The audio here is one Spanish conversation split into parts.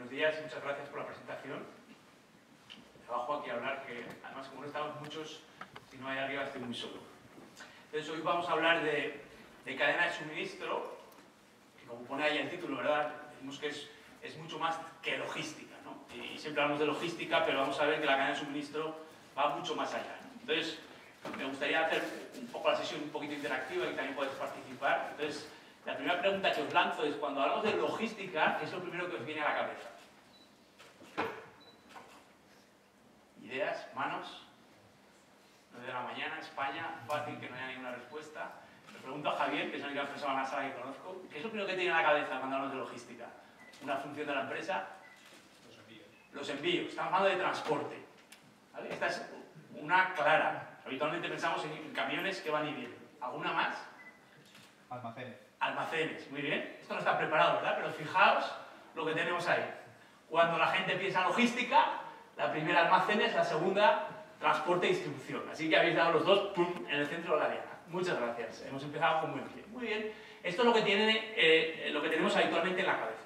Buenos días y muchas gracias por la presentación. Trabajo aquí a hablar, que además como no estamos muchos, si no hay arriba estoy muy solo. Entonces hoy vamos a hablar de cadena de suministro, que como pone ahí el título, ¿verdad? Decimos que es mucho más que logística, ¿no? Y siempre hablamos de logística, pero vamos a ver que la cadena de suministro va mucho más allá, ¿no? Entonces, me gustaría hacer un poco la sesión un poquito interactiva y también podéis participar. Entonces, la primera pregunta que os lanzo es, cuando hablamos de logística, ¿qué es lo primero que os viene a la cabeza? ¿Ideas? ¿Manos? 9 de la mañana, España, fácil, que no haya ninguna respuesta. Le pregunto a Javier, que es la única persona en la sala que conozco, ¿qué es lo primero que tiene en la cabeza cuando hablamos de logística? ¿Una función de la empresa? Los envíos. Los envíos. Estamos hablando de transporte, ¿vale? Esta es una clara. Habitualmente pensamos en camiones que van y vienen. ¿Alguna más? Almacenes. Almacenes, muy bien. Esto no está preparado, ¿verdad? Pero fijaos lo que tenemos ahí. Cuando la gente piensa en logística, la primera almacenes, la segunda transporte y distribución. Así que habéis dado los dos ¡pum!, en el centro de la diana. Muchas gracias. Hemos empezado con buen pie. Muy bien. Esto es lo que tenemos habitualmente en la cabeza.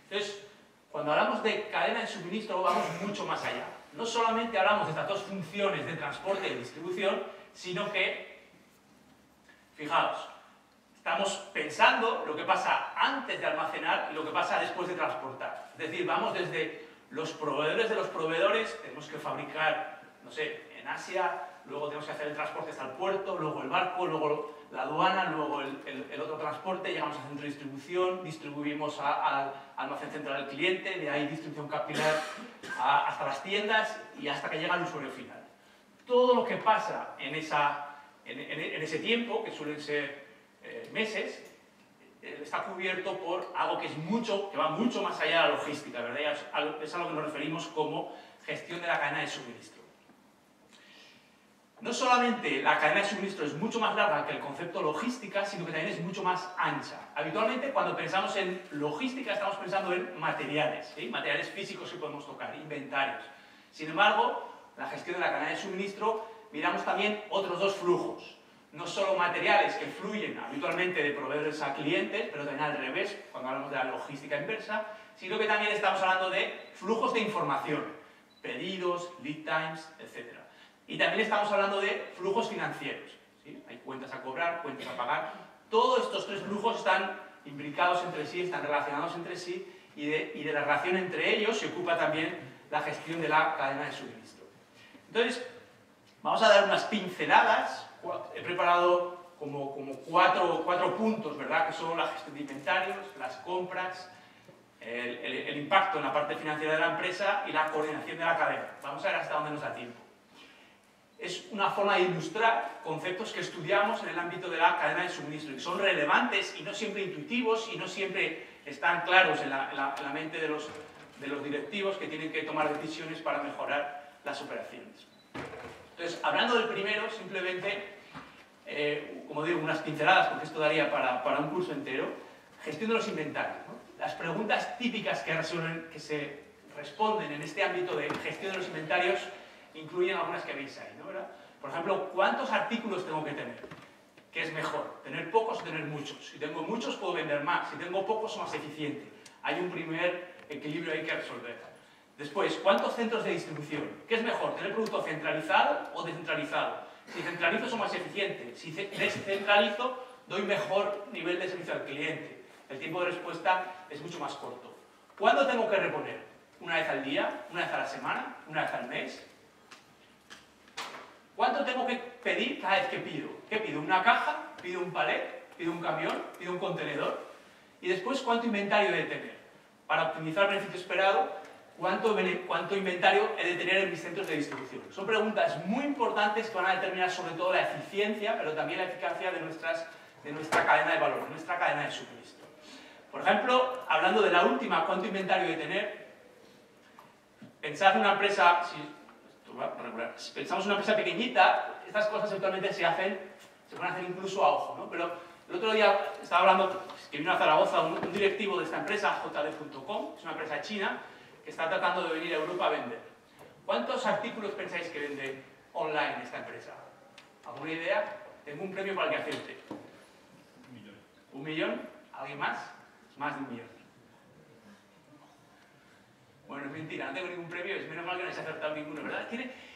Entonces, cuando hablamos de cadena de suministro, vamos mucho más allá. No solamente hablamos de estas dos funciones de transporte y distribución, sino que, fijaos, estamos pensando lo que pasa antes de almacenar y lo que pasa después de transportar. Es decir, vamos desde los proveedores de los proveedores, tenemos que fabricar, no sé, en Asia, luego tenemos que hacer el transporte hasta el puerto, luego el barco, luego la aduana, luego el otro transporte, llegamos al centro de distribución, distribuimos al almacén central del cliente, de ahí distribución capilar hasta las tiendas y hasta que llega al usuario final. Todo lo que pasa en ese tiempo, que suelen ser meses, está cubierto por algo que va mucho más allá de la logística, ¿verdad? Es a lo que nos referimos como gestión de la cadena de suministro. No solamente la cadena de suministro es mucho más larga que el concepto logística, sino que también es mucho más ancha. Habitualmente, cuando pensamos en logística, estamos pensando en materiales, ¿sí? Materiales físicos que podemos tocar, inventarios. Sin embargo, la gestión de la cadena de suministro, miramos también otros dos flujos. No solo materiales que fluyen habitualmente de proveedores a clientes, pero también al revés, cuando hablamos de la logística inversa, sino que también estamos hablando de flujos de información, pedidos, lead times, etc. Y también estamos hablando de flujos financieros, ¿sí? Hay cuentas a cobrar, cuentas a pagar. Todos estos tres flujos están imbricados entre sí, están relacionados entre sí, y de la relación entre ellos se ocupa también la gestión de la cadena de suministro. Entonces, vamos a dar unas pinceladas. He preparado como cuatro puntos, ¿verdad? Que son la gestión de inventarios, las compras, el impacto en la parte financiera de la empresa y la coordinación de la cadena. Vamos a ver hasta dónde nos da tiempo. Es una forma de ilustrar conceptos que estudiamos en el ámbito de la cadena de suministro y que son relevantes y no siempre intuitivos y no siempre están claros en la mente de los directivos que tienen que tomar decisiones para mejorar las operaciones. Entonces, hablando del primero, simplemente, como digo, unas pinceladas, porque esto daría para un curso entero, gestión de los inventarios, ¿no? Las preguntas típicas que se responden en este ámbito de gestión de los inventarios incluyen algunas que veis ahí, ¿no? ¿Verdad? Por ejemplo, ¿cuántos artículos tengo que tener? ¿Qué es mejor? ¿Tener pocos o tener muchos? Si tengo muchos, puedo vender más. Si tengo pocos, soy más eficiente. Hay un primer equilibrio ahí que resolver. Después, ¿cuántos centros de distribución? ¿Qué es mejor? ¿Tener producto centralizado o descentralizado? Si centralizo, soy más eficiente. Si descentralizo, doy mejor nivel de servicio al cliente. El tiempo de respuesta es mucho más corto. ¿Cuándo tengo que reponer? ¿Una vez al día? ¿Una vez a la semana? ¿Una vez al mes? ¿Cuánto tengo que pedir cada vez que pido? ¿Qué pido? ¿Una caja? ¿Pido un palet? ¿Pido un camión? ¿Pido un contenedor? Y después, ¿cuánto inventario he de tener? Para optimizar el beneficio esperado, ¿cuánto inventario he de tener en mis centros de distribución? Son preguntas muy importantes que van a determinar sobre todo la eficiencia, pero también la eficacia de nuestra cadena de valor, de nuestra cadena de suministro. Por ejemplo, hablando de la última, ¿cuánto inventario he de tener? Pensad en una empresa... Si pensamos en una empresa pequeñita, estas cosas actualmente se pueden hacer incluso a ojo, ¿no? Pero el otro día estaba hablando, que vino a Zaragoza un directivo de esta empresa, JD.com, es una empresa china, que está tratando de venir a Europa a vender. ¿Cuántos artículos pensáis que vende online esta empresa? ¿Alguna idea? Tengo un premio para el que acierte. 1 millón. ¿1 millón? ¿Alguien más? Más de 1 millón. es mentira, no tengo ningún premio, es menos mal que no habéis acertado ninguno, ¿verdad?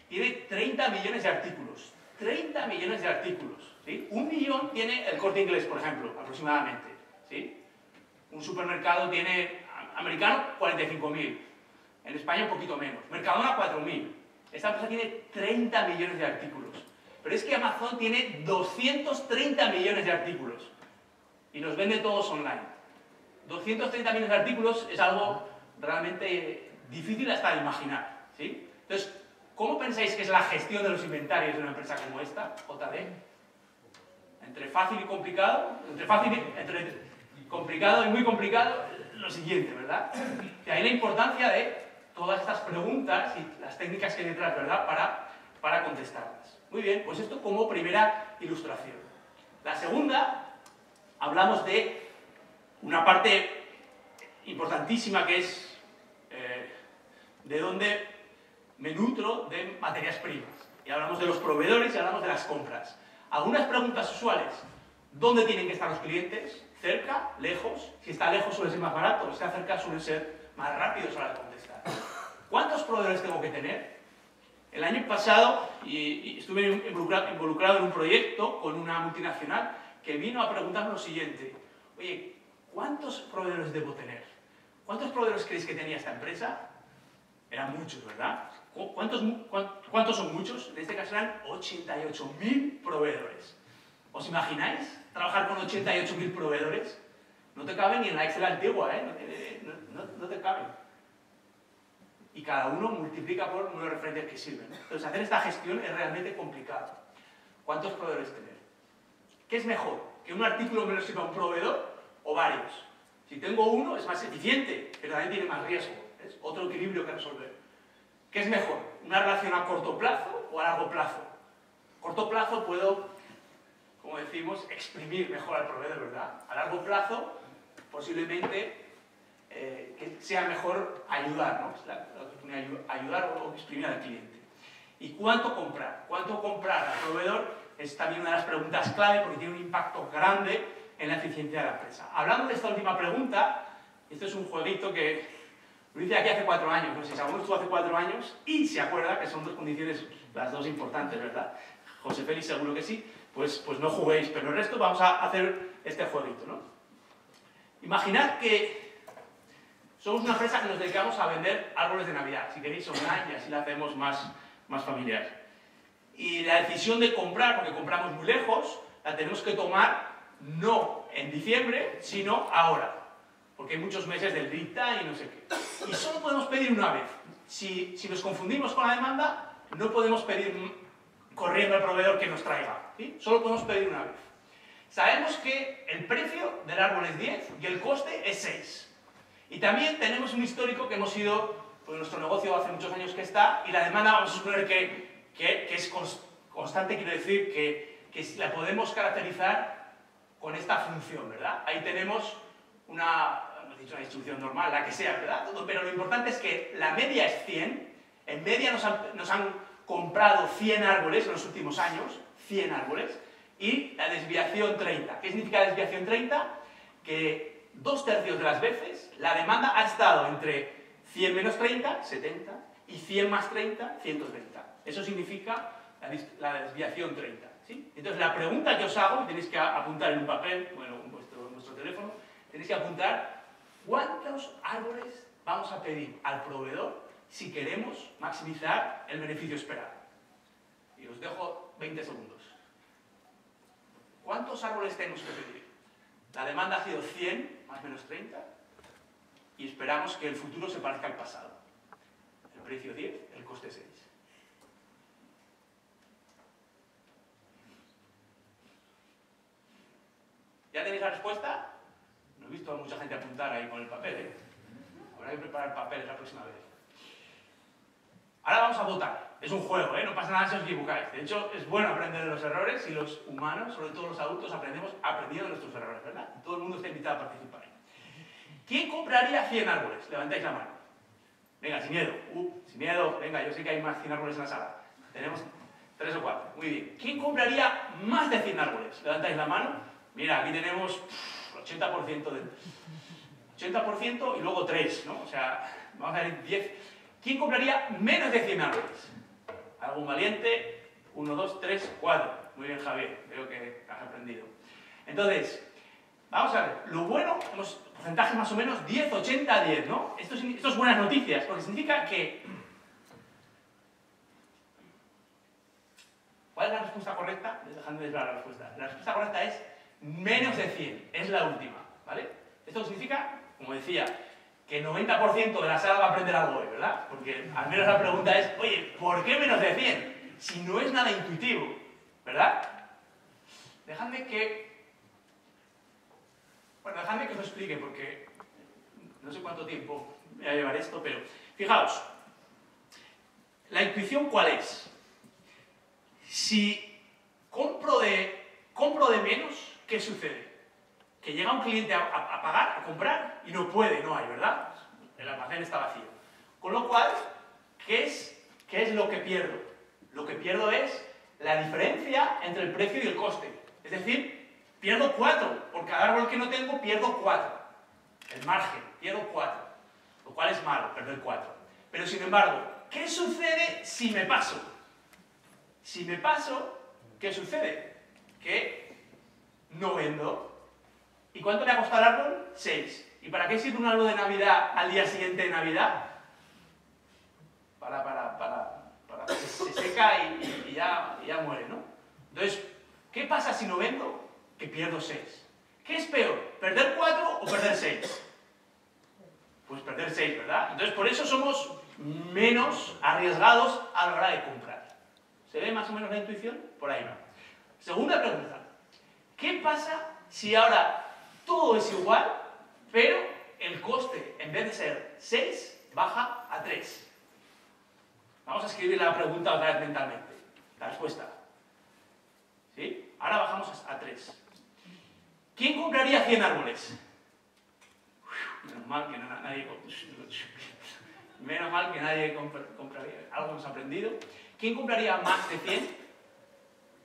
Tiene 30 millones de artículos. 30 millones de artículos, ¿sí? 1 millón tiene el Corte Inglés, por ejemplo, aproximadamente, ¿sí? Un supermercado americano, 45.000. En España un poquito menos. Mercadona, 4.000. Esta empresa tiene 30 millones de artículos. Pero es que Amazon tiene 230 millones de artículos. Y los vende todos online. 230 millones de artículos es algo realmente difícil hasta de imaginar, ¿sí? Entonces, ¿cómo pensáis que es la gestión de los inventarios de una empresa como esta, JD? Entre fácil y complicado, entre complicado y muy complicado, lo siguiente, ¿verdad? De ahí la importancia de todas estas preguntas y las técnicas que hay detrás, ¿verdad?, para contestarlas. Muy bien, pues esto como primera ilustración. La segunda, hablamos de una parte importantísima que es de dónde me nutro de materias primas. Y hablamos de los proveedores y hablamos de las compras. Algunas preguntas usuales. ¿Dónde tienen que estar los clientes? ¿Cerca? ¿Lejos? Si está lejos suele ser más barato, si está cerca suele ser más rápido a la hora de contestar. ¿Cuántos proveedores tengo que tener? El año pasado y estuve involucrado en un proyecto con una multinacional que vino a preguntarme lo siguiente. Oye, ¿cuántos proveedores debo tener? ¿Cuántos proveedores creéis que tenía esta empresa? Eran muchos, ¿verdad? ¿Cuántos son muchos? En este caso eran 88.000 proveedores. ¿Os imagináis trabajar con 88.000 proveedores? No te caben ni en la Excel antigua, ¿eh? No te caben. Y cada uno multiplica por unos referentes que sirven. Entonces, hacer esta gestión es realmente complicado. ¿Cuántos proveedores tener? ¿Qué es mejor? ¿Que un artículo me lo sirva un proveedor o varios? Si tengo uno, es más eficiente, pero también tiene más riesgo. Es otro equilibrio que resolver. ¿Qué es mejor? ¿Una relación a corto plazo o a largo plazo? A corto plazo puedo, como decimos, exprimir mejor al proveedor, ¿verdad? A largo plazo, posiblemente, que sea mejor ayudar, ¿no? Ayudar o exprimir al cliente. ¿Y cuánto comprar? ¿Cuánto comprar al proveedor? Es también una de las preguntas clave porque tiene un impacto grande en la eficiencia de la empresa. Hablando de esta última pregunta, esto es un jueguito que lo hice aquí hace 4 años. No sé si alguno estuvo hace 4 años y se acuerda que son dos condiciones, las dos importantes, ¿verdad? José Félix seguro que sí. Pues no juguéis, pero el resto vamos a hacer este jueguito, ¿no? Imaginad que somos una empresa que nos dedicamos a vender árboles de Navidad. Si queréis online y así la hacemos más familiar. Y la decisión de comprar, porque compramos muy lejos, la tenemos que tomar no en diciembre, sino ahora. Porque hay muchos meses del lead time y no sé qué. Y solo podemos pedir una vez. Si nos confundimos con la demanda, no podemos pedir corriendo al proveedor que nos traiga, ¿sí? Solo podemos pedir una vez. Sabemos que el precio del árbol es 10 y el coste es 6. Y también tenemos un histórico que hemos ido, pues nuestro negocio hace muchos años que está, y la demanda vamos a suponer que es constante, quiero decir que la podemos caracterizar con esta función, ¿verdad? Ahí tenemos una distribución normal, la que sea, ¿verdad? Pero lo importante es que la media es 100, en media nos han comprado 100 árboles en los últimos años, 100 árboles, y la desviación 30. ¿Qué significa la desviación 30? Que 2/3 de las veces la demanda ha estado entre 100 menos 30, 70, y 100 más 30, 130. Eso significa la desviación 30, ¿sí? Entonces la pregunta que os hago, tenéis que apuntar en un papel, bueno, en vuestro teléfono, tenéis que apuntar cuántos árboles vamos a pedir al proveedor si queremos maximizar el beneficio esperado. Y os dejo 20 segundos. ¿Cuántos árboles tenemos que pedir? La demanda ha sido 100 más menos 30 y esperamos que el futuro se parezca al pasado. El precio 10, el coste 6. ¿Ya tenéis la respuesta? No he visto a mucha gente apuntar ahí con el papel, ¿eh? Habrá que preparar papeles la próxima vez. Ahora vamos a votar. Es un juego, ¿eh? No pasa nada si os equivocáis. De hecho, es bueno aprender de los errores y los humanos, sobre todo los adultos, aprendemos aprendiendo de nuestros errores, ¿verdad? Y todo el mundo está invitado a participar. ¿Quién compraría 100 árboles? Levantáis la mano. Venga, sin miedo. Sin miedo. Venga, yo sé que hay más 100 árboles en la sala. Tenemos 3 o 4. Muy bien. ¿Quién compraría más de 100 árboles? Levantáis la mano. Mira, aquí tenemos el 80% de... 80% y luego 3, ¿no? O sea, vamos a ver 10. ¿Quién compraría menos de 100 árboles? ¿Algún valiente? 1, 2, 3, 4. Muy bien, Javier, veo que has aprendido. Entonces, vamos a ver, lo bueno, los porcentajes más o menos 10, 80, 10, ¿no? Esto es buenas noticias, porque significa que... ¿Cuál es la respuesta correcta? Dejadme desvelar la respuesta. La respuesta correcta es menos de 100, es la última, ¿vale? Esto significa, como decía, que el 90% de la sala va a aprender algo hoy, ¿verdad? Porque al menos la pregunta es, oye, ¿por qué menos de 100? Si no es nada intuitivo, ¿verdad? Dejadme que os lo explique, porque no sé cuánto tiempo me va a llevar esto, pero fijaos, ¿la intuición cuál es? Si compro de menos, ¿qué sucede? Que llega un cliente a pagar, a comprar, y no puede, no hay, ¿verdad? El almacén está vacío. Con lo cual, ¿qué es lo que pierdo? Lo que pierdo es la diferencia entre el precio y el coste. Es decir, pierdo 4. Por cada árbol que no tengo, pierdo 4. El margen, pierdo 4. Lo cual es malo, perder 4. Pero sin embargo, ¿qué sucede si me paso? Si me paso, ¿qué sucede? Que no vendo. ¿Y cuánto me ha costado el árbol? 6. ¿Y para qué sirve un árbol de Navidad al día siguiente de Navidad? Para que se seca y ya muere, ¿no? Entonces, ¿qué pasa si no vendo? Que pierdo 6. ¿Qué es peor? ¿Perder 4 o perder 6? Pues perder 6, ¿verdad? Entonces, por eso somos menos arriesgados a la hora de comprar. ¿Se ve más o menos la intuición? Por ahí va. Segunda pregunta. ¿Qué pasa si ahora todo es igual, pero el coste, en vez de ser 6, baja a 3? Vamos a escribir la pregunta otra vez mentalmente. La respuesta. ¿Sí? Ahora bajamos a 3. ¿Quién compraría 100 árboles? Menos mal que nadie compraría. Algo hemos aprendido. ¿Quién compraría más de 100?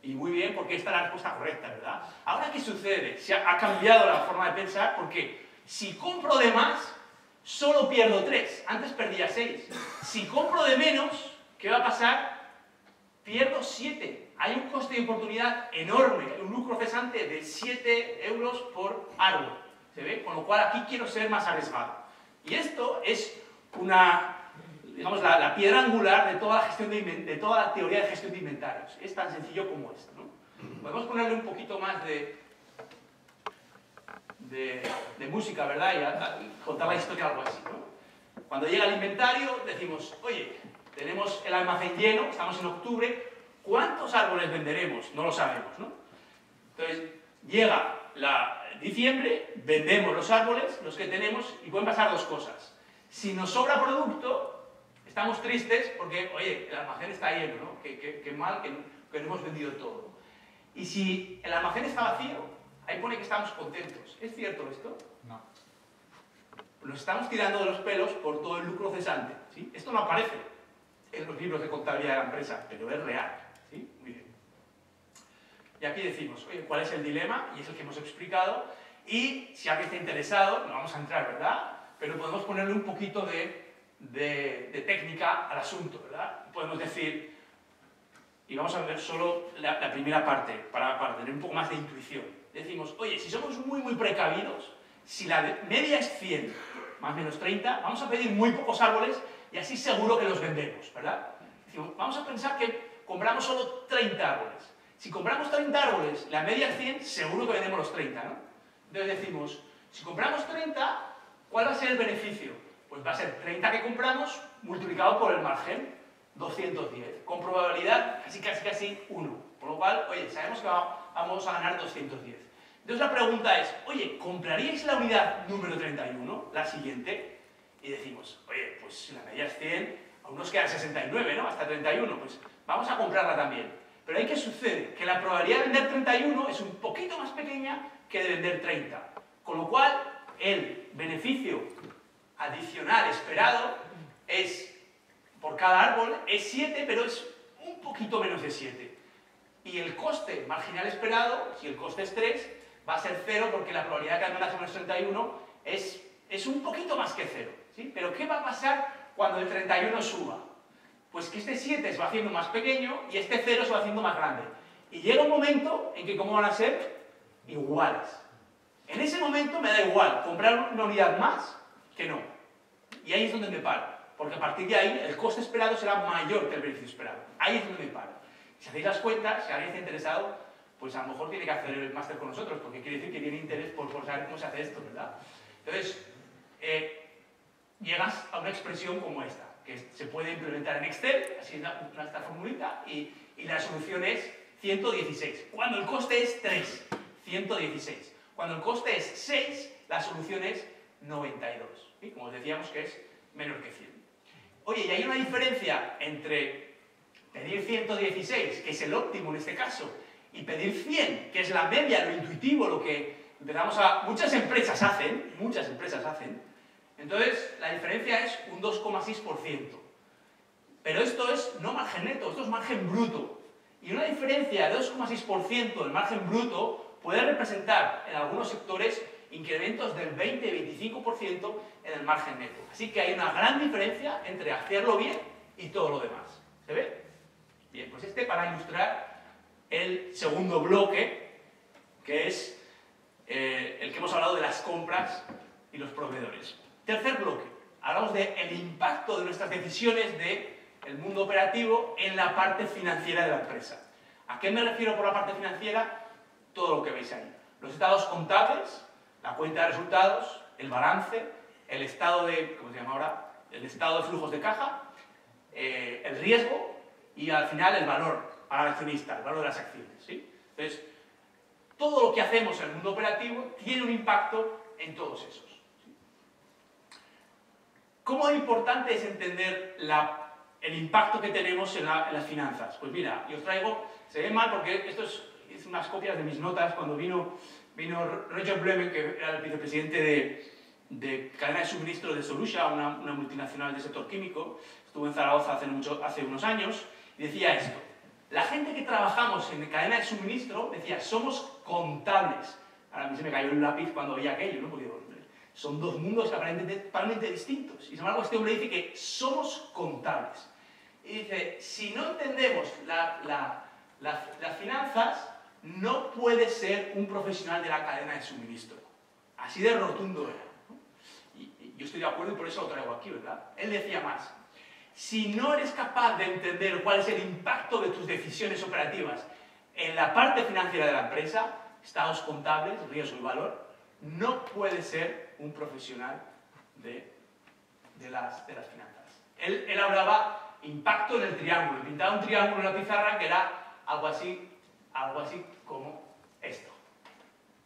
Y muy bien, porque esta es la respuesta correcta, ¿verdad? Ahora, ¿qué sucede? Se ha cambiado la forma de pensar, porque si compro de más, solo pierdo 3. Antes perdía 6. Si compro de menos, ¿qué va a pasar? Pierdo 7. Hay un coste de oportunidad enorme, un lucro cesante de 7 euros por árbol. ¿Se ve? Con lo cual, aquí quiero ser más arriesgado. Y esto es digamos, la piedra angular de toda la teoría de gestión de inventarios. Es tan sencillo como esto, ¿no? Podemos ponerle un poquito más de música, ¿verdad? Y contar la historia algo así, ¿no? Cuando llega el inventario, decimos, oye, tenemos el almacén lleno, estamos en octubre, ¿cuántos árboles venderemos? No lo sabemos, ¿no? Entonces, llega diciembre, vendemos los árboles, los que tenemos, y pueden pasar dos cosas. Si nos sobra producto, estamos tristes porque, oye, el almacén está lleno, ¿no? Qué mal que no hemos vendido todo. Y si el almacén está vacío, ahí pone que estamos contentos. ¿Es cierto esto? No. Nos estamos tirando de los pelos por todo el lucro cesante, ¿sí? Esto no aparece en los libros de contabilidad de la empresa, pero es real, ¿sí? Muy bien. Y aquí decimos, oye, ¿cuál es el dilema? Y es el que hemos explicado. Y si alguien está interesado, no vamos a entrar, ¿verdad? Pero podemos ponerle un poquito de técnica al asunto, ¿verdad? Podemos decir, y vamos a ver solo la primera parte, para tener un poco más de intuición. Decimos, oye, si somos muy, muy precavidos, si la media es 100, más o menos 30, vamos a pedir muy pocos árboles y así seguro que los vendemos, ¿verdad? Decimos, vamos a pensar que compramos solo 30 árboles. Si compramos 30 árboles, la media es 100, seguro que vendemos los 30, ¿no? Entonces decimos, si compramos 30, ¿cuál va a ser el beneficio? Pues va a ser 30 que compramos multiplicado por el margen, 210. Con probabilidad casi 1. Por lo cual, oye, sabemos que vamos a ganar 210. Entonces la pregunta es, oye, ¿compraríais la unidad número 31, la siguiente? Y decimos, oye, pues si la media es 100, aún nos quedan 69, ¿no? Hasta 31, pues vamos a comprarla también. Pero ¿ahí qué sucede? Que la probabilidad de vender 31 es un poquito más pequeña que de vender 30. Con lo cual, el beneficio adicional esperado es, por cada árbol, es 7, pero es un poquito menos de 7. Y el coste marginal esperado, si el coste es 3, va a ser 0 porque la probabilidad de que alcance menos 31 es es un poquito más que 0, ¿sí? Pero ¿qué va a pasar cuando el 31 suba? Pues que este 7 se va haciendo más pequeño y este 0 se va haciendo más grande. Y llega un momento en que, ¿cómo van a ser? Iguales. En ese momento me da igual comprar una unidad más que no. Y ahí es donde me paro. Porque a partir de ahí el coste esperado será mayor que el beneficio esperado. Ahí es donde me paro. Si hacéis las cuentas, si alguien está interesado, pues a lo mejor tiene que hacer el máster con nosotros, porque quiere decir que tiene interés por saber cómo se hace esto, ¿verdad? Entonces, llegas a una expresión como esta, que se puede implementar en Excel, así es esta formulita, y la solución es 116. Cuando el coste es 3, 116. Cuando el coste es 6, la solución es 92. ¿Sí? Como os decíamos que es menor que 100. Oye, y hay una diferencia entre pedir 116, que es el óptimo en este caso, y pedir 100, que es la media, lo intuitivo, lo que muchas empresas hacen, entonces la diferencia es un 2,6%. Pero esto es no margen neto, esto es margen bruto. Y una diferencia de 2,6% del margen bruto puede representar en algunos sectores incrementos del 20-25% en el margen neto. Así que hay una gran diferencia entre hacerlo bien y todo lo demás. ¿Se ve? Bien, pues para ilustrar el segundo bloque, que es el que hemos hablado de las compras y los proveedores. Tercer bloque, hablamos del impacto de nuestras decisiones del mundo operativo en la parte financiera de la empresa. ¿A qué me refiero por la parte financiera? Todo lo que veis ahí. Los estados contables, la cuenta de resultados, el balance, el estado de, ¿cómo se llama ahora? El estado de flujos de caja, el riesgo y al final el valor para el accionista, el valor de las acciones, ¿sí? Entonces, todo lo que hacemos en el mundo operativo tiene un impacto en todos esos. ¿Sí? ¿Cómo de importante es entender el impacto que tenemos en las finanzas? Pues mira, yo os traigo, se ve mal porque esto es unas copias de mis notas cuando vino Roger Blemen, que era el vicepresidente de cadena de suministro de Solutia, una multinacional del sector químico. Estuvo en Zaragoza hace unos años y decía esto. La gente que trabajamos en cadena de suministro decía, somos contables. Ahora a mí se me cayó el lápiz cuando veía aquello, ¿no? Porque digo, son dos mundos totalmente distintos. Y sin embargo este hombre dice que somos contables. Y dice, si no entendemos las finanzas, no puede ser un profesional de la cadena de suministro. Así de rotundo era, ¿no? Y yo estoy de acuerdo y por eso lo traigo aquí, ¿verdad? Él decía más. Si no eres capaz de entender cuál es el impacto de tus decisiones operativas en la parte financiera de la empresa, estados contables, riesgo y valor, no puedes ser un profesional de las finanzas. Él hablaba impacto en el triángulo, pintaba un triángulo en la pizarra que era algo así como esto.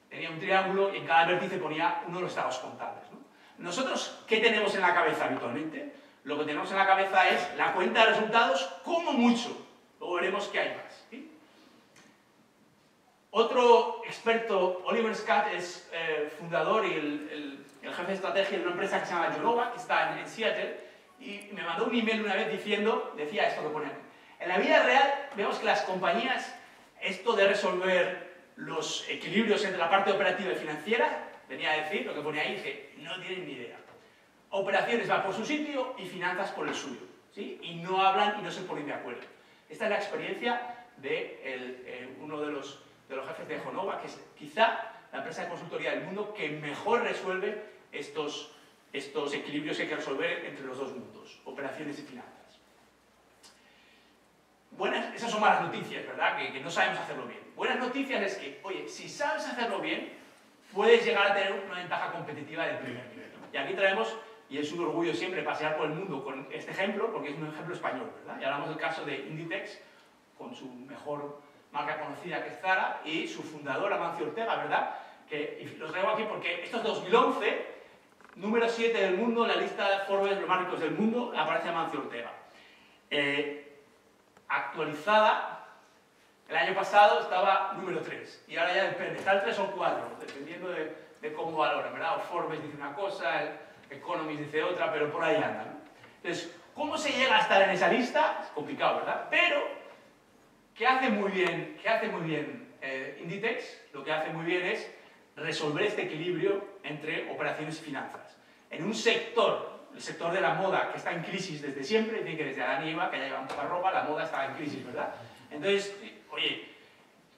Tenía un triángulo y en cada vértice ponía uno de los estados contables, ¿no? Nosotros, ¿qué tenemos en la cabeza habitualmente? Lo que tenemos en la cabeza es la cuenta de resultados como mucho. Luego veremos que hay más, ¿sí? Otro experto, Oliver Scott, es fundador y el jefe de estrategia de una empresa que se llama Yonova, que está en Seattle, y me mandó un email una vez decía esto que pone. En la vida real vemos que las compañías, esto de resolver los equilibrios entre la parte operativa y financiera, venía a decir, lo que pone ahí, que no tienen ni idea. Operaciones van por su sitio y finanzas por el suyo, ¿sí? Y no hablan y no se ponen de acuerdo. Esta es la experiencia de uno de los jefes de Yonova, que es quizá la empresa de consultoría del mundo que mejor resuelve estos equilibrios que hay que resolver entre los dos mundos, operaciones y finanzas. Esas son malas noticias, ¿verdad? Que no sabemos hacerlo bien. Buenas noticias es que, oye, si sabes hacerlo bien, puedes llegar a tener una ventaja competitiva del primer nivel, ¿no? Y aquí traemos, y es un orgullo siempre pasear por el mundo con este ejemplo, porque es un ejemplo español, ¿verdad? Y hablamos del caso de Inditex, con su mejor marca conocida que es Zara, y su fundador, Amancio Ortega, ¿verdad? Y los traigo aquí porque esto es 2011, número 7 del mundo, en la lista de Forbes de más ricos del mundo, aparece Amancio Ortega. Actualizada, el año pasado estaba número 3, y ahora ya depende, está el 3 o 4, dependiendo de cómo valoran, ¿verdad? O Forbes dice una cosa, el Economist dice otra, pero por ahí anda, ¿no? Entonces, ¿cómo se llega a estar en esa lista? Es complicado, ¿verdad? Pero, ¿qué hace muy bien Inditex? Lo que hace muy bien es resolver este equilibrio entre operaciones y finanzas. en un sector, el sector de la moda, que está en crisis desde siempre, dicen que desde Adán y Eva, que ya llevan poca ropa, la moda está en crisis, ¿verdad? Entonces, oye,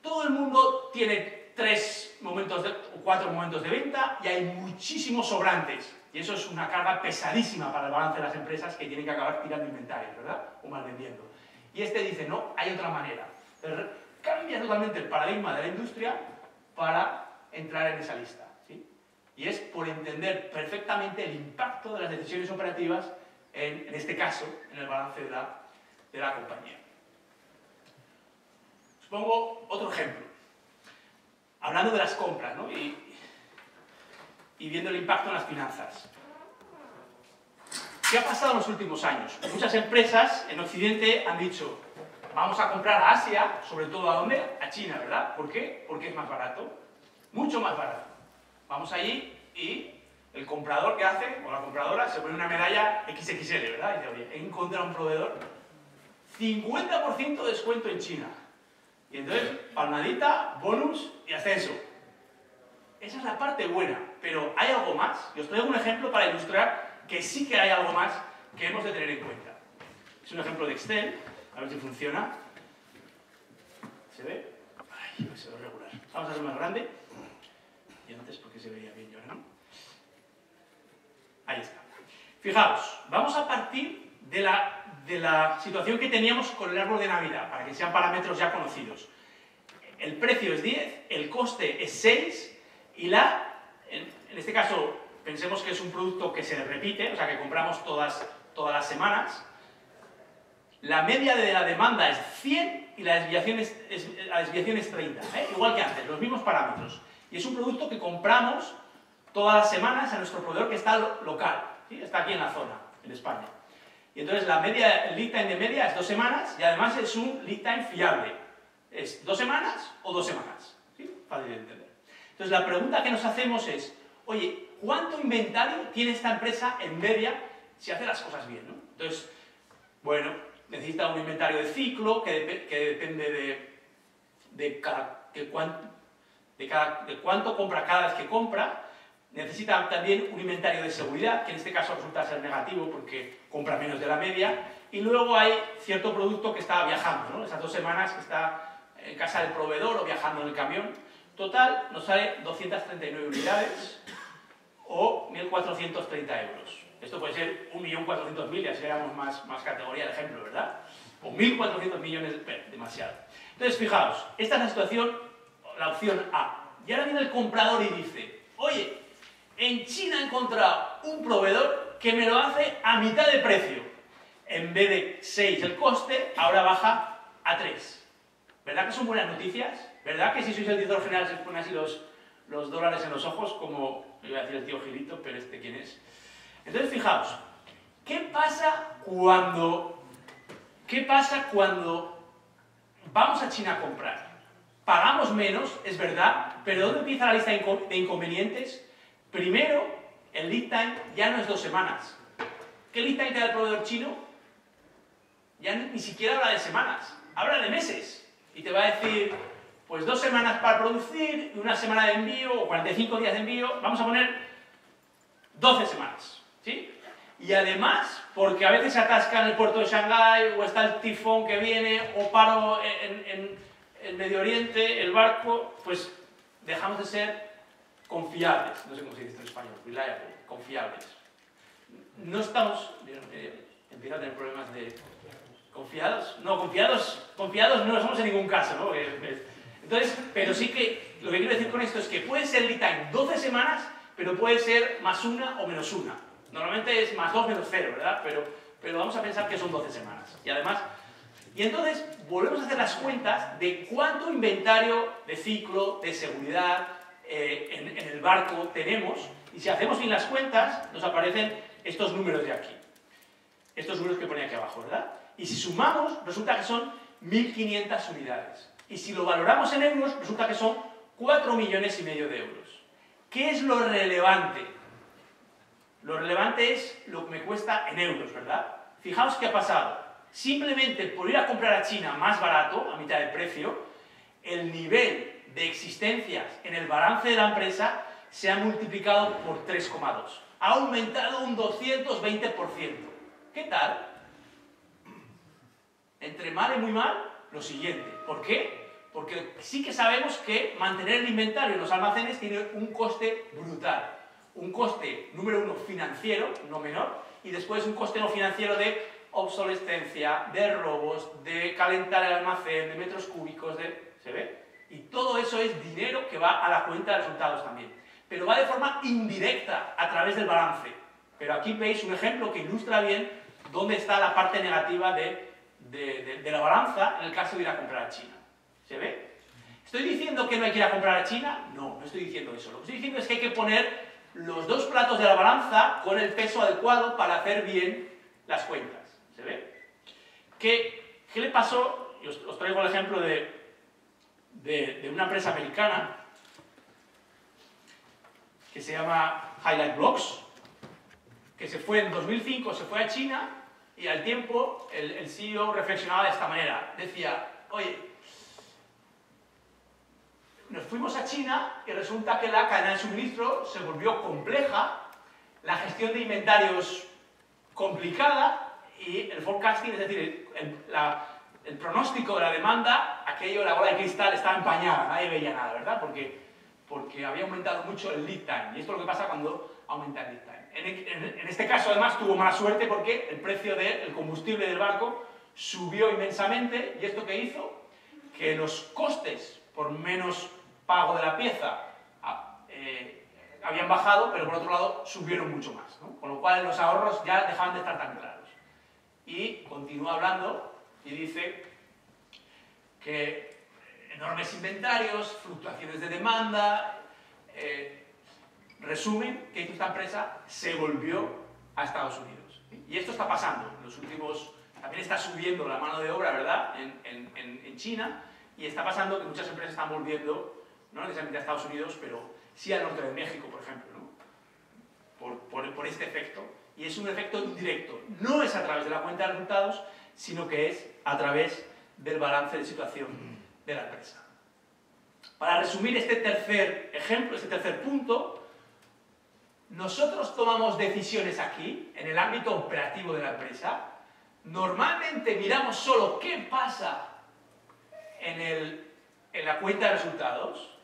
todo el mundo tiene 3 momentos o 4 momentos de venta y hay muchísimos sobrantes. Y eso es una carga pesadísima para el balance de las empresas que tienen que acabar tirando inventarios, ¿verdad? O mal vendiendo. Y este dice, no, hay otra manera. Pero cambia totalmente el paradigma de la industria para entrar en esa lista, ¿sí? Y es por entender perfectamente el impacto de las decisiones operativas, en este caso, en el balance de la compañía. Os pongo otro ejemplo. Hablando de las compras, ¿no? y viendo el impacto en las finanzas. ¿Qué ha pasado en los últimos años? Muchas empresas en Occidente han dicho, vamos a comprar a Asia, sobre todo ¿a dónde? A China, ¿verdad? ¿Por qué? Porque es más barato, mucho más barato. Vamos allí y el comprador que hace, o la compradora, se pone una medalla XXL, ¿verdad? Y dice, oye, he encontrado un proveedor, 50% de descuento en China. Y entonces, palmadita, bonus y ascenso. Esa es la parte buena, pero ¿hay algo más? Y os traigo un ejemplo para ilustrar que sí que hay algo más que hemos de tener en cuenta. Es un ejemplo de Excel, a ver si funciona. ¿Se ve? Ay, se ve regular. Vamos a hacer más grande. Y antes porque se veía bien yo, ¿no? Ahí está. Fijaos, vamos a partir de la situación que teníamos con el árbol de Navidad, para que sean parámetros ya conocidos. El precio es 10, el coste es 6, y en este caso, pensemos que es un producto que se repite, o sea, que compramos todas las semanas. La media de la demanda es 100 y la desviación es 30, ¿eh? Igual que antes, los mismos parámetros. Y es un producto que compramos todas las semanas a nuestro proveedor que está local, ¿sí? Está aquí en la zona, en España. Y entonces la media, el lead time de media es 2 semanas y además es un lead time fiable. Es 2 semanas o 2 semanas, ¿sí? Fácil de entender. Entonces la pregunta que nos hacemos es, oye, ¿cuánto inventario tiene esta empresa en media si hace las cosas bien, ¿no? Entonces, bueno, necesita un inventario de ciclo que depende de cuánto compra cada vez que compra. Necesita también un inventario de seguridad, que en este caso resulta ser negativo porque compra menos de la media. Y luego hay cierto producto que está viajando, ¿no? Esas 2 semanas que está en casa del proveedor o viajando en el camión. Total, nos sale 239 unidades o 1.430 euros. Esto puede ser 1.400.000, ya seríamos más categoría de ejemplo, ¿verdad? O 1.400 millones, demasiado. Entonces, fijaos, esta es la situación, la opción A. Y ahora viene el comprador y dice, oye, en China he encontrado un proveedor que me lo hace a mitad de precio. En vez de 6 el coste, ahora baja a 3. ¿Verdad que son buenas noticias? ¿Verdad que si sois el director general se os ponen así los dólares en los ojos, como iba a decir el tío Gilito, pero ¿quién es? Entonces, fijaos, ¿qué pasa cuando vamos a China a comprar? Pagamos menos, es verdad, pero ¿dónde empieza la lista de inconvenientes? Primero, el lead time ya no es 2 semanas. ¿Qué lead time te da el proveedor chino? Ya ni siquiera habla de semanas, habla de meses. Y te va a decir, pues 2 semanas para producir, y 1 semana de envío, o 45 días de envío, vamos a poner 12 semanas, ¿sí? Y además, porque a veces se atasca en el puerto de Shanghái, o está el tifón que viene, o paro en el Medio Oriente, el barco, pues dejamos de ser confiables, no sé cómo se dice esto en español, reliable, confiables. No estamos, empieza a tener problemas de... ¿Confiados? No, confiados no lo somos en ningún caso, ¿no? Entonces, pero sí que, lo que quiero decir con esto es que puede ser lead time 12 semanas, pero puede ser +1 o -1. Normalmente es +2 -0, ¿verdad? Pero vamos a pensar que son 12 semanas. Y además, y entonces volvemos a hacer las cuentas de cuánto inventario de ciclo, de seguridad en el barco tenemos, y si hacemos bien las cuentas, nos aparecen estos números de aquí. Estos números que pone aquí abajo, ¿verdad? Y si sumamos, resulta que son 1.500 unidades. Y si lo valoramos en euros, resulta que son 4,5 millones de euros. ¿Qué es lo relevante? Lo relevante es lo que me cuesta en euros, ¿verdad? Fijaos qué ha pasado. Simplemente por ir a comprar a China más barato, a mitad de precio, el nivel de existencias en el balance de la empresa se ha multiplicado por 3,2. ha aumentado un 220%. ¿Qué tal? Entre mal y muy mal, lo siguiente. ¿Por qué? Porque sí que sabemos que mantener el inventario en los almacenes tiene un coste brutal. Un coste, número uno, financiero, no menor, y después un coste no financiero de obsolescencia, de robos, de calentar el almacén, de metros cúbicos, ¿se ve? Y todo eso es dinero que va a la cuenta de resultados también. Pero va de forma indirecta, a través del balance. Pero aquí veis un ejemplo que ilustra bien dónde está la parte negativa de la balanza en el caso de ir a comprar a China. ¿Se ve? ¿Estoy diciendo que no hay que ir a comprar a China? No, no estoy diciendo eso. Lo que estoy diciendo es que hay que poner los dos platos de la balanza con el peso adecuado para hacer bien las cuentas. ¿Se ve? ¿Qué le pasó? Os traigo el ejemplo de una empresa americana que se llama Highlight Blocks, que se fue en 2005, se fue a China y al tiempo el CEO reflexionaba de esta manera. Decía, oye, nos fuimos a China y resulta que la cadena de suministro se volvió compleja, la gestión de inventarios complicada y el forecasting, es decir, el pronóstico de la demanda, aquello, la bola de cristal estaba empañada, nadie veía nada, ¿verdad? Porque había aumentado mucho el lead time, y esto es lo que pasa cuando aumenta el lead time. En este caso, además, tuvo mala suerte porque el precio del combustible del barco subió inmensamente, y ¿esto qué hizo? Que los costes por menos pago de la pieza habían bajado, pero por otro lado subieron mucho más, ¿no? Con lo cual los ahorros ya dejaban de estar tan claros. Y continúa hablando y dice que enormes inventarios, fluctuaciones de demanda, resumen que esta empresa se volvió a Estados Unidos. Y esto está pasando. En los últimos, también está subiendo la mano de obra, ¿verdad?, en China, y está pasando que muchas empresas están volviendo, no necesariamente a Estados Unidos, pero sí al norte de México, por ejemplo, ¿no? Por este efecto. Y es un efecto indirecto. No es a través de la cuenta de resultados, sino que es a través del balance de situación de la empresa. Para resumir este tercer ejemplo, este tercer punto, nosotros tomamos decisiones aquí, en el ámbito operativo de la empresa. Normalmente miramos solo qué pasa en la cuenta de resultados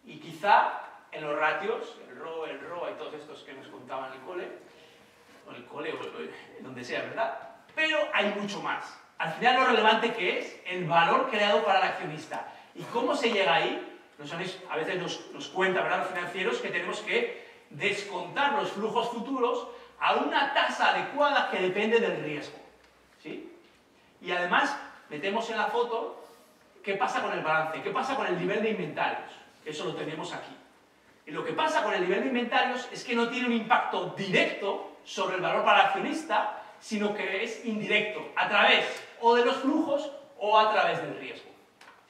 y quizá en los ratios, el ROA y todos estos que nos contaban en el cole o donde sea, ¿verdad? Pero hay mucho más. Al final lo relevante que es el valor creado para el accionista. ¿Y cómo se llega ahí? A veces nos cuentan, ¿verdad?, los financieros, que tenemos que descontar los flujos futuros a una tasa adecuada que depende del riesgo. ¿Sí? Y además metemos en la foto qué pasa con el balance, qué pasa con el nivel de inventarios. Eso lo tenemos aquí. Y lo que pasa con el nivel de inventarios es que no tiene un impacto directo sobre el valor para el accionista, sino que es indirecto, a través o de los flujos o a través del riesgo.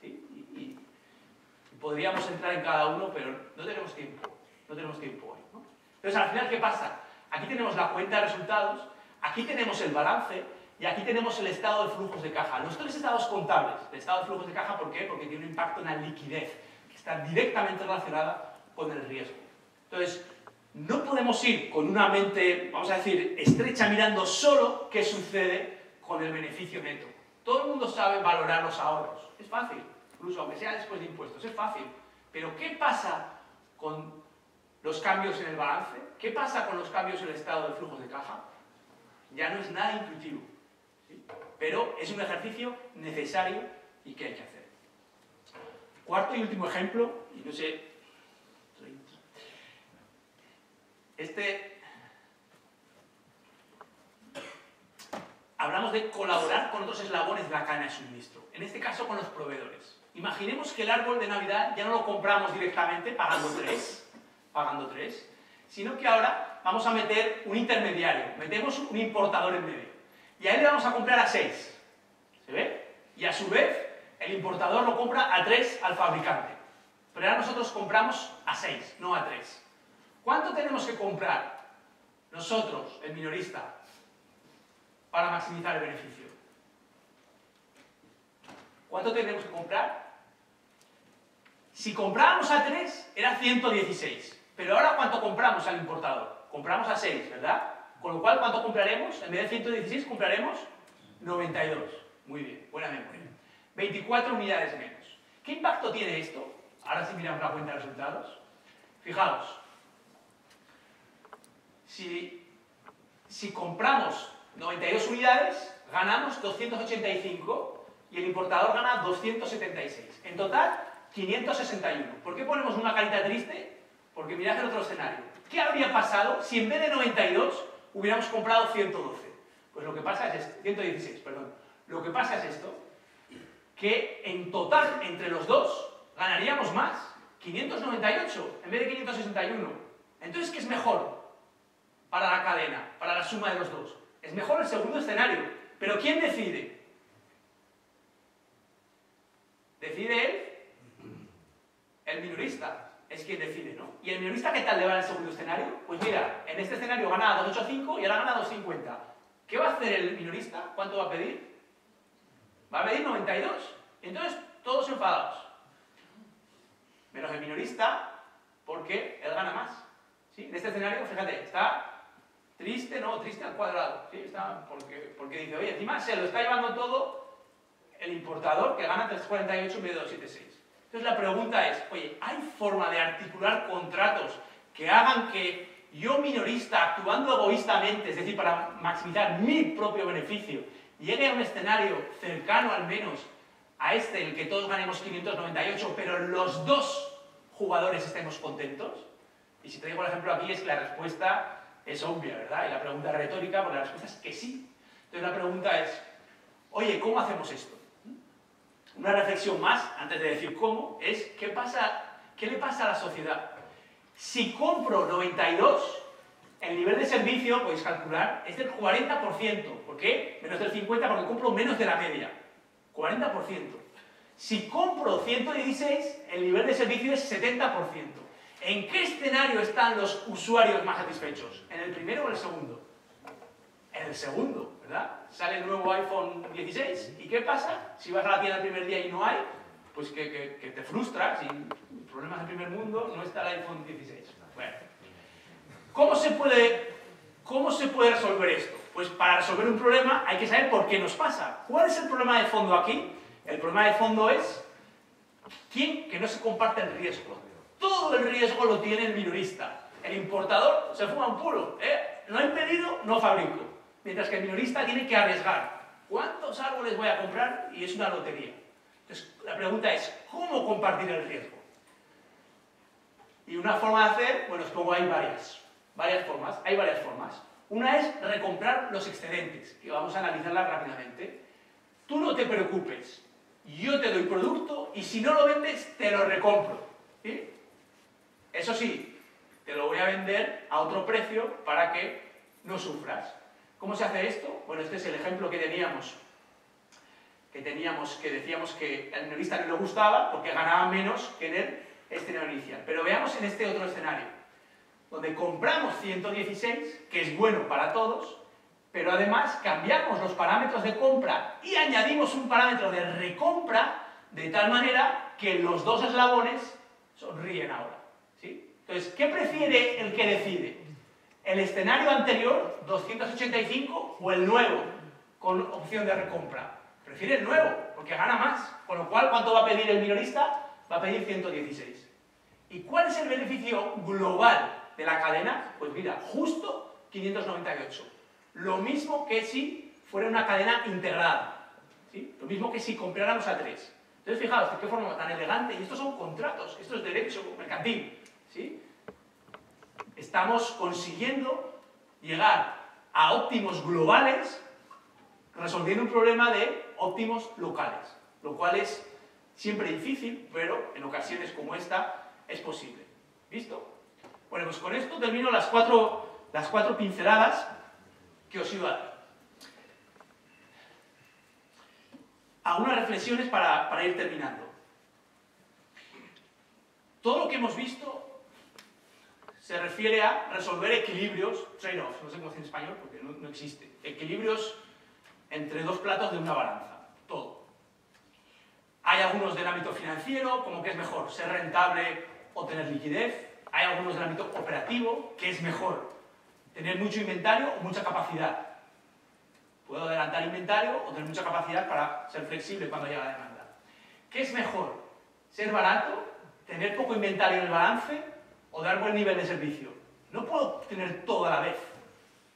¿Sí? Y podríamos entrar en cada uno, pero no tenemos tiempo. No tenemos tiempo hoy, ¿no? Entonces, al final, ¿qué pasa? Aquí tenemos la cuenta de resultados, aquí tenemos el balance y aquí tenemos el estado de flujos de caja. Los tres estados contables. El estado de flujos de caja, ¿por qué? Porque tiene un impacto en la liquidez, que está directamente relacionada con el riesgo. Entonces, no podemos ir con una mente, vamos a decir, estrecha, mirando solo qué sucede con el beneficio neto. Todo el mundo sabe valorar los ahorros. Es fácil, incluso aunque sea después de impuestos, es fácil. Pero ¿qué pasa con los cambios en el balance? ¿Qué pasa con los cambios en el estado de flujos de caja? Ya no es nada intuitivo, ¿sí? Pero es un ejercicio necesario y que hay que hacer. Cuarto y último ejemplo, y no sé... Hablamos de colaborar con otros eslabones de la cadena de suministro, en este caso con los proveedores. Imaginemos que el árbol de Navidad ya no lo compramos directamente pagando 3, sino que ahora vamos a meter un intermediario, metemos un importador en medio, y a él le vamos a comprar a 6, ¿se ve? Y a su vez, el importador lo compra a 3 al fabricante, pero ahora nosotros compramos a 6, no a 3. ¿Cuánto tenemos que comprar nosotros, el minorista, para maximizar el beneficio? ¿Cuánto tenemos que comprar? Si comprábamos a 3, era 116. Pero ahora, ¿cuánto compramos al importador? compramos a 6, ¿verdad? Con lo cual, ¿cuánto compraremos? En vez de 116, compraremos 92. Muy bien, buena memoria. 24 unidades menos. ¿Qué impacto tiene esto? Ahora sí miramos la cuenta de resultados. Fijaos, si compramos 92 unidades, ganamos 285 y el importador gana 276. En total, 561. ¿Por qué ponemos una carita triste? Porque mirad el otro escenario. ¿Qué habría pasado si en vez de 92 hubiéramos comprado 112? Pues lo que pasa es esto, 116, perdón. Lo que pasa es esto, que en total, entre los dos, ganaríamos más. 598 en vez de 561. Entonces, ¿qué es mejor para la cadena, para la suma de los dos? Es mejor el segundo escenario. ¿Pero quién decide? ¿Decide él? El minorista es quien decide, ¿no? ¿Y el minorista qué tal le va en el segundo escenario? Pues mira, en este escenario gana 285 y ahora gana 250. ¿Qué va a hacer el minorista? ¿Cuánto va a pedir? Va a pedir 92. Entonces, todos enfadados. Menos el minorista, porque él gana más. ¿Sí? En este escenario, fíjate, está triste, no, triste al cuadrado. ¿Sí? Está porque dice, oye, encima se lo está llevando todo el importador, que gana 348 en vez de 276. Entonces la pregunta es, oye, ¿hay forma de articular contratos que hagan que yo, minorista, actuando egoístamente, es decir, para maximizar mi propio beneficio, llegue a un escenario cercano al menos a este, en el que todos ganemos 598, pero los dos jugadores estemos contentos? Y si traigo el ejemplo aquí, es que la respuesta es obvia, ¿verdad? Y la pregunta es retórica, porque la respuesta es que sí. Entonces la pregunta es, oye, ¿cómo hacemos esto? Una reflexión más, antes de decir cómo, es ¿qué le pasa a la sociedad? Si compro 92, el nivel de servicio, podéis calcular, es del 40%. ¿Por qué? Menos del 50%, porque compro menos de la media. 40%. Si compro 116, el nivel de servicio es 70%. ¿En qué escenario están los usuarios más satisfechos? ¿En el primero o en el segundo? En el segundo, ¿verdad? Sale el nuevo iPhone 16 y ¿qué pasa? Si vas a la tienda el primer día y no hay, pues que te frustras y problemas del primer mundo, no está el iPhone 16. Bueno, ¿cómo se puede resolver esto? Pues para resolver un problema hay que saber por qué nos pasa. ¿Cuál es el problema de fondo aquí? El problema de fondo es que no se comparte el riesgo. Todo el riesgo lo tiene el minorista. El importador se fuma un puro. No he pedido, no fabrico. Mientras que el minorista tiene que arriesgar. ¿Cuántos árboles voy a comprar? Y es una lotería. Entonces, la pregunta es, ¿cómo compartir el riesgo? Y una forma de hacer, bueno, os pongo ahí varias formas. Hay varias formas. Una es recomprar los excedentes, que vamos a analizarla rápidamente. Tú no te preocupes, yo te doy producto y si no lo vendes, te lo recompro. ¿Sí? Eso sí, te lo voy a vender a otro precio para que no sufras. ¿Cómo se hace esto? Bueno, este es el ejemplo que decíamos que al minorista no le gustaba porque ganaba menos que en el escenario inicial. Pero veamos en este otro escenario, donde compramos 116, que es bueno para todos, pero además cambiamos los parámetros de compra y añadimos un parámetro de recompra de tal manera que los dos eslabones sonríen ahora. ¿Sí? Entonces, ¿qué prefiere el que decide? ¿El escenario anterior, 285, o el nuevo, con opción de recompra? Prefiere el nuevo, porque gana más. Con lo cual, ¿cuánto va a pedir el minorista? Va a pedir 116. ¿Y cuál es el beneficio global de la cadena? Pues mira, justo 598. Lo mismo que si fuera una cadena integrada. ¿Sí? Lo mismo que si compráramos a 3. Entonces, fijaos, de qué forma tan elegante. Y estos son contratos, esto es derecho mercantil. ¿Sí? Estamos consiguiendo llegar a óptimos globales resolviendo un problema de óptimos locales, lo cual es siempre difícil, pero en ocasiones como esta es posible. ¿Listo? Bueno, pues con esto termino las cuatro pinceladas que os iba a dar. Algunas reflexiones para ir terminando. Todo lo que hemos visto se refiere a resolver equilibrios, trade-offs, no sé cómo decir en español porque no existe, equilibrios entre dos platos de una balanza, todo. Hay algunos del ámbito financiero, como que es mejor ser rentable o tener liquidez. Hay algunos del ámbito operativo, que es mejor tener mucho inventario o mucha capacidad. Puedo adelantar inventario o tener mucha capacidad para ser flexible cuando llega la demanda. ¿Qué es mejor? ¿Ser barato? ¿Tener poco inventario en el balance? ¿O dar buen nivel de servicio? No puedo tener todo a la vez.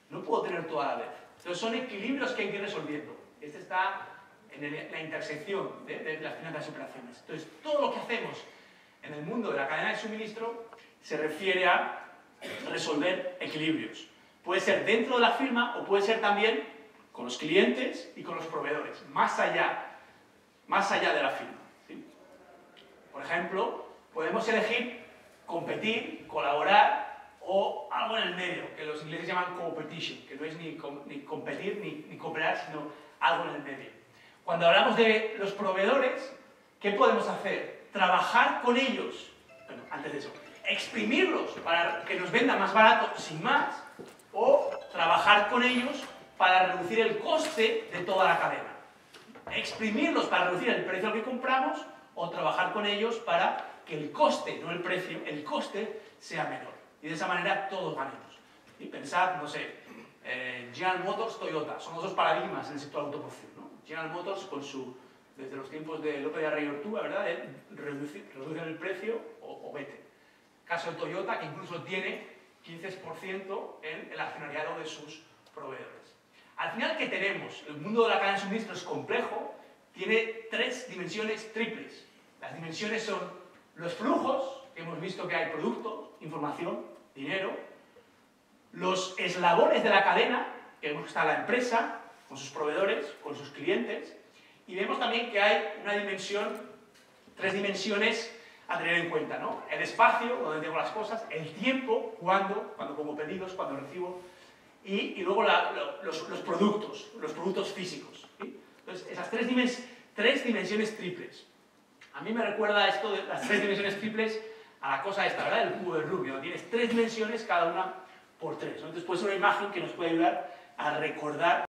No puedo tener todo a la vez. Entonces son equilibrios que hay que ir resolviendo. Este está en la intersección de las finanzas y operaciones. Entonces todo lo que hacemos en el mundo de la cadena de suministro se refiere a resolver equilibrios. Puede ser dentro de la firma o puede ser también con los clientes y con los proveedores, más allá de la firma, ¿sí? Por ejemplo, podemos elegir competir, colaborar o algo en el medio, que los ingleses llaman competition, que no es ni competir ni cooperar, sino algo en el medio. Cuando hablamos de los proveedores, ¿qué podemos hacer? Trabajar con ellos, bueno, antes de eso, exprimirlos para que nos vendan más barato sin más, o trabajar con ellos para reducir el coste de toda la cadena. Exprimirlos para reducir el precio al que compramos o trabajar con ellos para que el coste, no el precio, el coste sea menor. Y de esa manera todos ganemos. Y pensad, no sé, General Motors, Toyota, son los dos paradigmas en el sector automoción, ¿no? General Motors desde los tiempos de López de Arrey Ortúa, ¿verdad? Reducen el precio o vete. Caso de Toyota, que incluso tiene 15% en el accionariado de sus proveedores. Al final, ¿qué tenemos? El mundo de la cadena de suministro es complejo, tiene 3 dimensiones triples. Las dimensiones son los flujos, que hemos visto que hay producto, información, dinero. Los eslabones de la cadena, que vemos que está la empresa, con sus proveedores, con sus clientes. Y vemos también que hay una dimensión, 3 dimensiones a tener en cuenta, ¿no? El espacio, donde tengo las cosas, el tiempo, cuando pongo pedidos, cuando recibo, y luego los productos físicos, ¿sí? Entonces, esas 3 dimensiones triples. A mí me recuerda esto de las 3 dimensiones triples a la cosa esta, ¿verdad? El cubo de Rubik, donde tienes 3 dimensiones, cada una por 3, ¿no? Entonces puede ser una imagen que nos puede ayudar a recordar